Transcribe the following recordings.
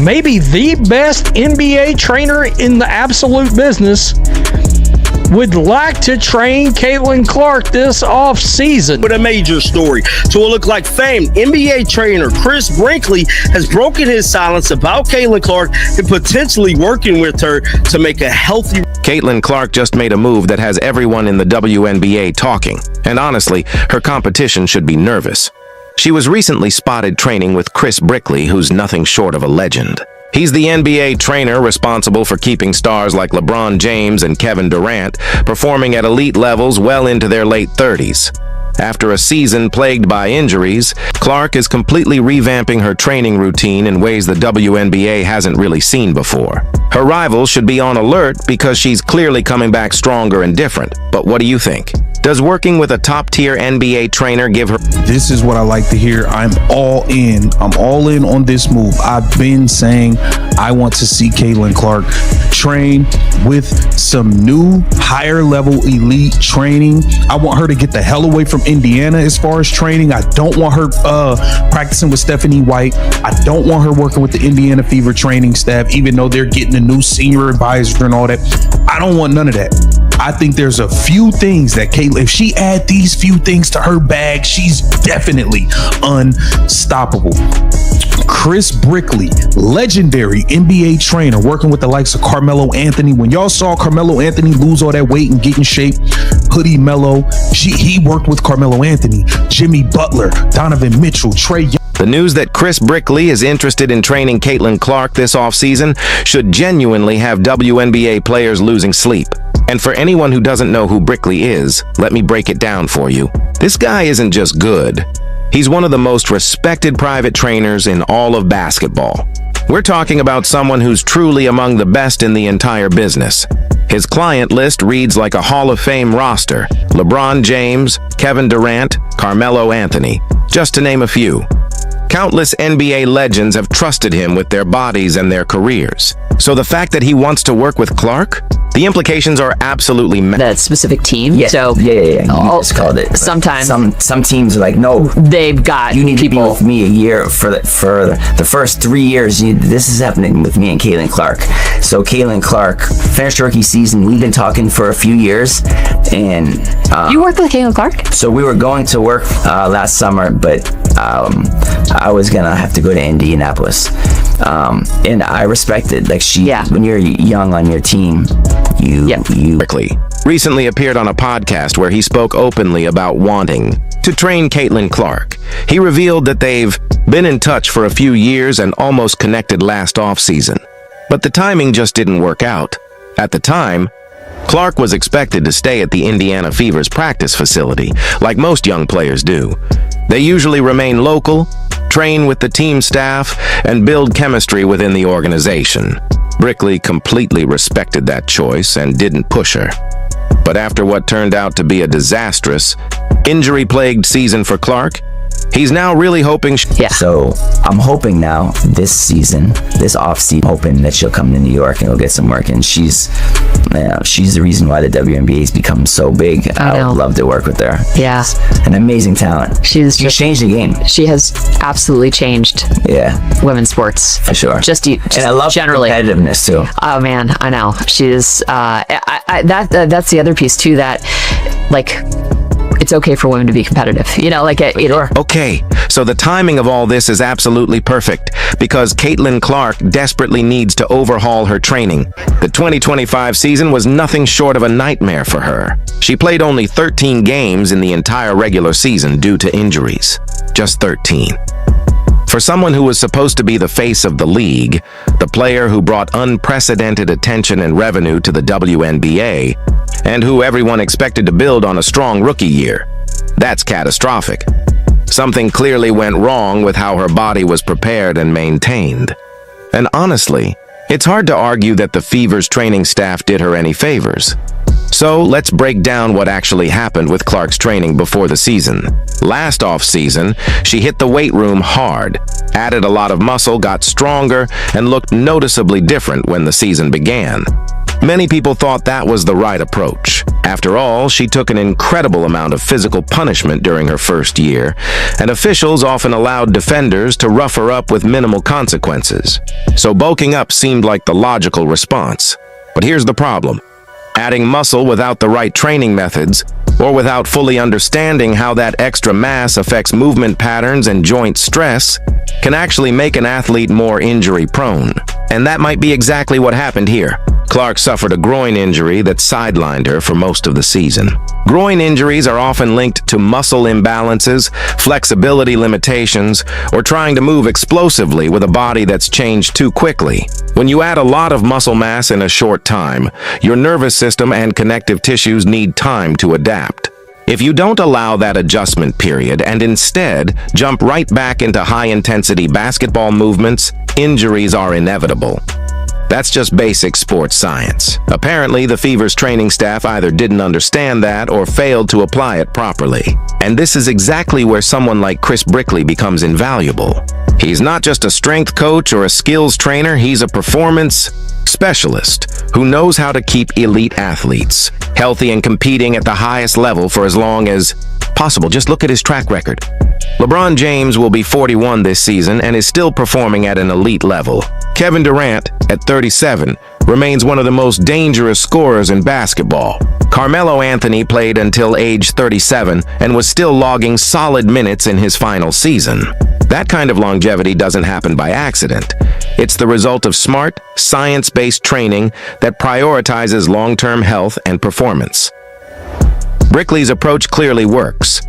maybe the best NBA trainer in the absolute business, would like to train Caitlin Clark this off-season. With a major story to a look like famed NBA trainer Chris Brickley has broken his silence about Caitlin Clark and potentially working with her to make a healthy. Caitlin Clark just made a move that has everyone in the WNBA talking, and honestly, her competition should be nervous. She was recently spotted training with Chris Brickley, who's nothing short of a legend. He's the NBA trainer responsible for keeping stars like LeBron James and Kevin Durant performing at elite levels well into their late 30s. After a season plagued by injuries, Clark is completely revamping her training routine in ways the WNBA hasn't really seen before. Her rivals should be on alert because she's clearly coming back stronger and different. But what do you think? Does working with a top-tier NBA trainer give her... This is what I like to hear. I'm all in. I'm all in on this move. I've been saying I want to see Caitlin Clark train with some new higher-level elite training. I want her to get the hell away from Indiana as far as training. I don't want her practicing with Stephanie White. I don't want her working with the Indiana Fever training staff, even though they're getting a new senior advisor and all that. I don't want none of that. I think there's a few things that Caitlin, if she add these few things to her bag, she's definitely unstoppable. Chris Brickley, legendary NBA trainer, working with the likes of Carmelo Anthony. When y'all saw Carmelo Anthony lose all that weight and get in shape, Hoodie Melo, he worked with Carmelo Anthony, Jimmy Butler, Donovan Mitchell, Trey Young. The news that Chris Brickley is interested in training Caitlin Clark this offseason should genuinely have WNBA players losing sleep. And for anyone who doesn't know who Brickley is, let me break it down for you. This guy isn't just good. He's one of the most respected private trainers in all of basketball. We're talking about someone who's truly among the best in the entire business. His client list reads like a Hall of Fame roster: LeBron James, Kevin Durant, Carmelo Anthony, just to name a few. Countless NBA legends have trusted him with their bodies and their careers. So the fact that he wants to work with Clark? The implications are absolutely that specific team. Yeah. So yeah. You just called it. Sometimes some teams are like, no, they've got you need people to be with me a year for the first 3 years. This is happening with me and Caitlin Clark. So Caitlin Clark finished her rookie season. We've been talking for a few years, and you worked with Caitlin Clark. So we were going to work last summer, but I was gonna have to go to Indianapolis. And I respect it. Like when you're young on your team, you. Brickley recently appeared on a podcast where he spoke openly about wanting to train Caitlin Clark. He revealed that they've been in touch for a few years and almost connected last offseason. But the timing just didn't work out. At the time, Clark was expected to stay at the Indiana Fever's practice facility, like most young players do. They usually remain local, train with the team staff, and build chemistry within the organization. Brickley completely respected that choice and didn't push her. But after what turned out to be a disastrous, injury-plagued season for Clark, he's now really hoping... So I'm hoping now this season, this off-season, hoping that she'll come to New York and go get some work. And she's the reason why the WNBA has become so big. I would love to work with her. Yeah. An amazing talent. She's changed the game. She has absolutely changed women's sports. For sure. Just and I love generally competitiveness too. Oh man, I know. She's that's the other piece too, that like it's okay for women to be competitive. Okay, so the timing of all this is absolutely perfect because Caitlin Clark desperately needs to overhaul her training. The 2025 season was nothing short of a nightmare for her. She played only 13 games in the entire regular season due to injuries. Just 13. For someone who was supposed to be the face of the league, the player who brought unprecedented attention and revenue to the WNBA, and who everyone expected to build on a strong rookie year, that's catastrophic. Something clearly went wrong with how her body was prepared and maintained. And honestly, it's hard to argue that the Fever's training staff did her any favors. So let's break down what actually happened with Clark's training before the season. Last off-season, she hit the weight room hard, added a lot of muscle, got stronger, and looked noticeably different when the season began. Many people thought that was the right approach. After all, she took an incredible amount of physical punishment during her first year, and officials often allowed defenders to rough her up with minimal consequences. So bulking up seemed like the logical response. But here's the problem. Adding muscle without the right training methods, or without fully understanding how that extra mass affects movement patterns and joint stress, can actually make an athlete more injury-prone. And that might be exactly what happened here. Clark suffered a groin injury that sidelined her for most of the season. Groin injuries are often linked to muscle imbalances, flexibility limitations, or trying to move explosively with a body that's changed too quickly. When you add a lot of muscle mass in a short time, your nervous system and connective tissues need time to adapt. If you don't allow that adjustment period and instead jump right back into high-intensity basketball movements, injuries are inevitable. That's just basic sports science. Apparently, the Fever's training staff either didn't understand that or failed to apply it properly. And this is exactly where someone like Chris Brickley becomes invaluable. He's not just a strength coach or a skills trainer, he's a performance specialist who knows how to keep elite athletes healthy and competing at the highest level for as long as possible. Just look at his track record. LeBron James will be 41 this season and is still performing at an elite level. Kevin Durant, at 37, remains one of the most dangerous scorers in basketball. Carmelo Anthony played until age 37 and was still logging solid minutes in his final season. That kind of longevity doesn't happen by accident. It's the result of smart, science-based training that prioritizes long-term health and performance. Brickley's approach clearly works.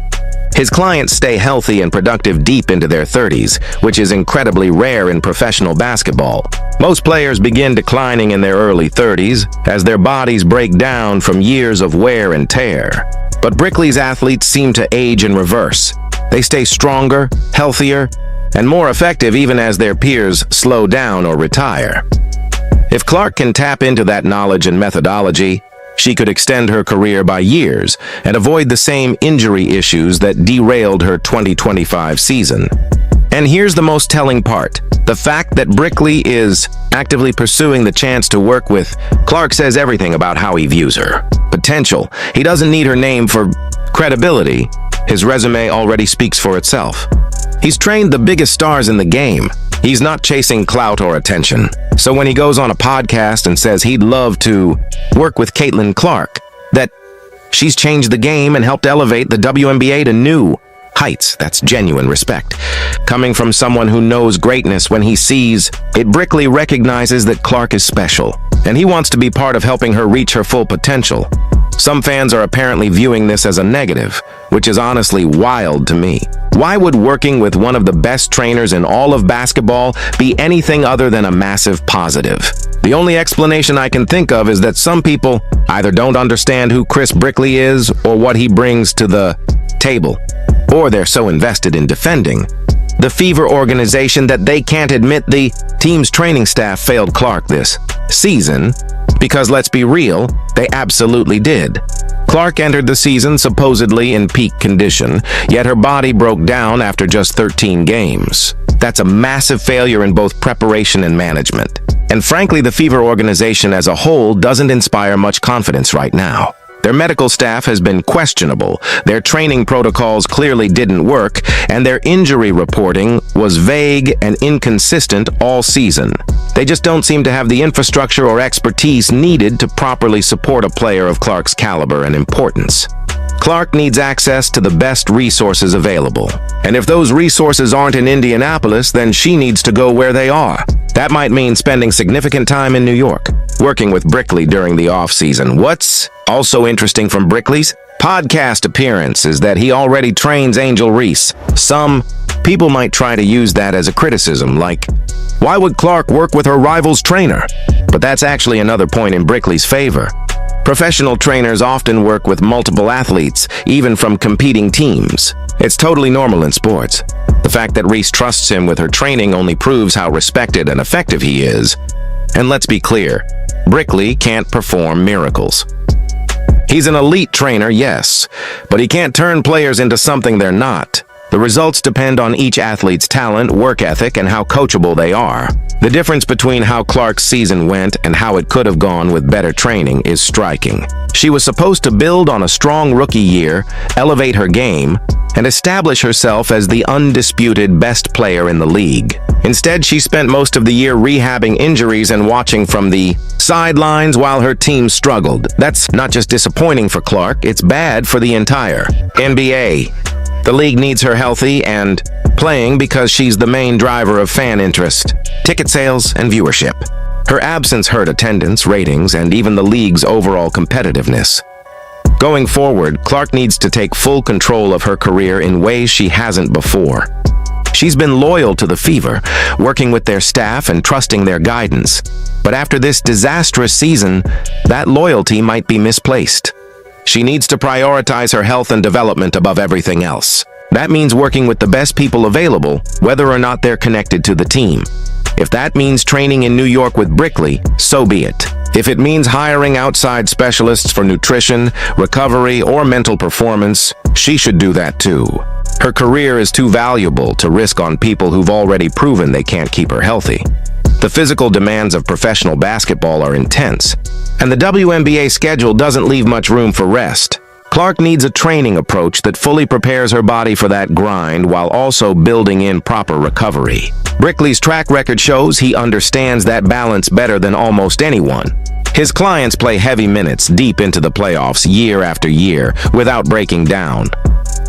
His clients stay healthy and productive deep into their 30s, which is incredibly rare in professional basketball. Most players begin declining in their early 30s as their bodies break down from years of wear and tear. But Brickley's athletes seem to age in reverse. They stay stronger, healthier, and more effective even as their peers slow down or retire. If Clark can tap into that knowledge and methodology, she could extend her career by years and avoid the same injury issues that derailed her 2025 season. And here's the most telling part. The fact that Brickley is actively pursuing the chance to work with Clark says everything about how he views her. Potential. He doesn't need her name for credibility. His resume already speaks for itself. He's trained the biggest stars in the game. He's not chasing clout or attention. So when he goes on a podcast and says he'd love to work with Caitlin Clark, that she's changed the game and helped elevate the WNBA to new heights, that's genuine respect. Coming from someone who knows greatness when he sees it, Brickley recognizes that Clark is special, and he wants to be part of helping her reach her full potential. Some fans are apparently viewing this as a negative, which is honestly wild to me. Why would working with one of the best trainers in all of basketball be anything other than a massive positive? The only explanation I can think of is that some people either don't understand who Chris Brickley is or what he brings to the table, or they're so invested in defending the Fever organization that they can't admit the team's training staff failed Clark this season, because let's be real, they absolutely did. Clark entered the season supposedly in peak condition, yet her body broke down after just 13 games. That's a massive failure in both preparation and management. And frankly, the Fever organization as a whole doesn't inspire much confidence right now. Their medical staff has been questionable, their training protocols clearly didn't work, and their injury reporting was vague and inconsistent all season. They just don't seem to have the infrastructure or expertise needed to properly support a player of Clark's caliber and importance. Clark needs access to the best resources available. And if those resources aren't in Indianapolis, then she needs to go where they are. That might mean spending significant time in New York, working with Brickley during the off-season. What's also interesting from Brickley's podcast appearance is that he already trains Angel Reese. Some people might try to use that as a criticism, like, why would Clark work with her rival's trainer? But that's actually another point in Brickley's favor. Professional trainers often work with multiple athletes, even from competing teams. It's totally normal in sports. The fact that Reese trusts him with her training only proves how respected and effective he is. And let's be clear, Brickley can't perform miracles. He's an elite trainer, yes, but he can't turn players into something they're not. The results depend on each athlete's talent, work ethic, and how coachable they are. The difference between how Clark's season went and how it could have gone with better training is striking. She was supposed to build on a strong rookie year, elevate her game, and establish herself as the undisputed best player in the league. Instead, she spent most of the year rehabbing injuries and watching from the sidelines while her team struggled. That's not just disappointing for Clark, it's bad for the entire NBA. The league needs her healthy and playing because she's the main driver of fan interest, ticket sales, and viewership. Her absence hurt attendance, ratings, and even the league's overall competitiveness. Going forward, Clark needs to take full control of her career in ways she hasn't before. She's been loyal to the Fever, working with their staff and trusting their guidance. But after this disastrous season, that loyalty might be misplaced. She needs to prioritize her health and development above everything else. That means working with the best people available, whether or not they're connected to the team. If that means training in New York with Brickley, so be it. If it means hiring outside specialists for nutrition, recovery, or mental performance, she should do that too. Her career is too valuable to risk on people who've already proven they can't keep her healthy. The physical demands of professional basketball are intense, and the WNBA schedule doesn't leave much room for rest. Clark needs a training approach that fully prepares her body for that grind while also building in proper recovery. Brickley's track record shows he understands that balance better than almost anyone. His clients play heavy minutes deep into the playoffs year after year without breaking down.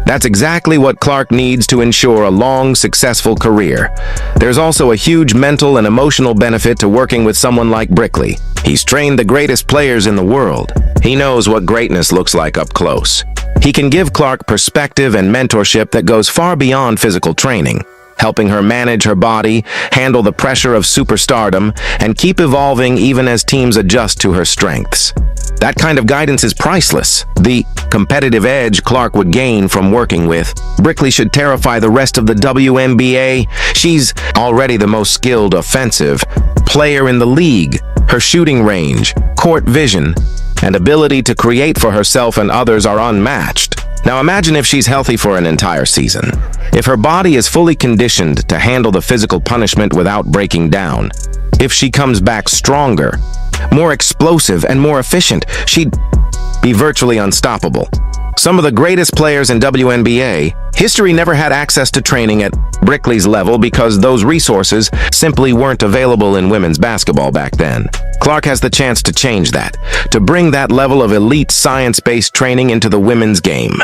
That's exactly what Clark needs to ensure a long, successful career. There's also a huge mental and emotional benefit to working with someone like Brickley. He's trained the greatest players in the world. He knows what greatness looks like up close. He can give Clark perspective and mentorship that goes far beyond physical training, helping her manage her body, handle the pressure of superstardom, and keep evolving even as teams adjust to her strengths. That kind of guidance is priceless. The competitive edge Clark would gain from working with Brickley should terrify the rest of the WNBA. She's already the most skilled offensive player in the league. Her shooting range, court vision, and ability to create for herself and others are unmatched. Now imagine if she's healthy for an entire season. If her body is fully conditioned to handle the physical punishment without breaking down. If she comes back stronger, more explosive, and more efficient, she'd be virtually unstoppable. Some of the greatest players in WNBA history never had access to training at Brickley's level because those resources simply weren't available in women's basketball back then. Clark has the chance to change that, to bring that level of elite science-based training into the women's game.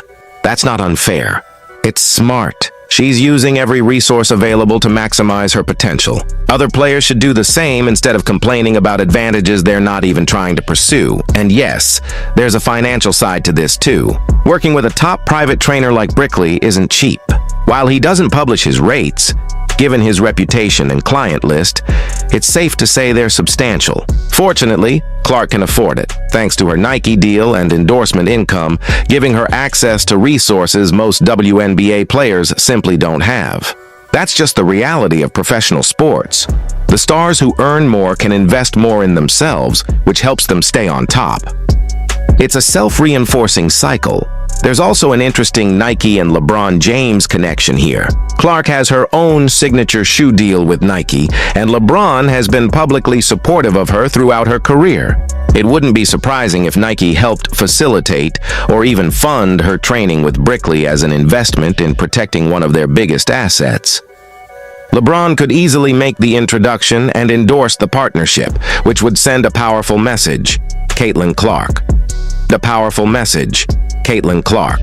That's not unfair. It's smart. She's using every resource available to maximize her potential. Other players should do the same instead of complaining about advantages they're not even trying to pursue. And yes, there's a financial side to this too. Working with a top private trainer like Brickley isn't cheap. While he doesn't publish his rates, given his reputation and client list, it's safe to say they're substantial. Fortunately, Clark can afford it, thanks to her Nike deal and endorsement income, giving her access to resources most WNBA players simply don't have. That's just the reality of professional sports. The stars who earn more can invest more in themselves, which helps them stay on top. It's a self-reinforcing cycle. There's also an interesting Nike and LeBron James connection here. Clark has her own signature shoe deal with Nike, and LeBron has been publicly supportive of her throughout her career. It wouldn't be surprising if Nike helped facilitate or even fund her training with Brickley as an investment in protecting one of their biggest assets. LeBron could easily make the introduction and endorse the partnership, which would send a powerful message. Caitlin Clark. The powerful message. Caitlin Clark.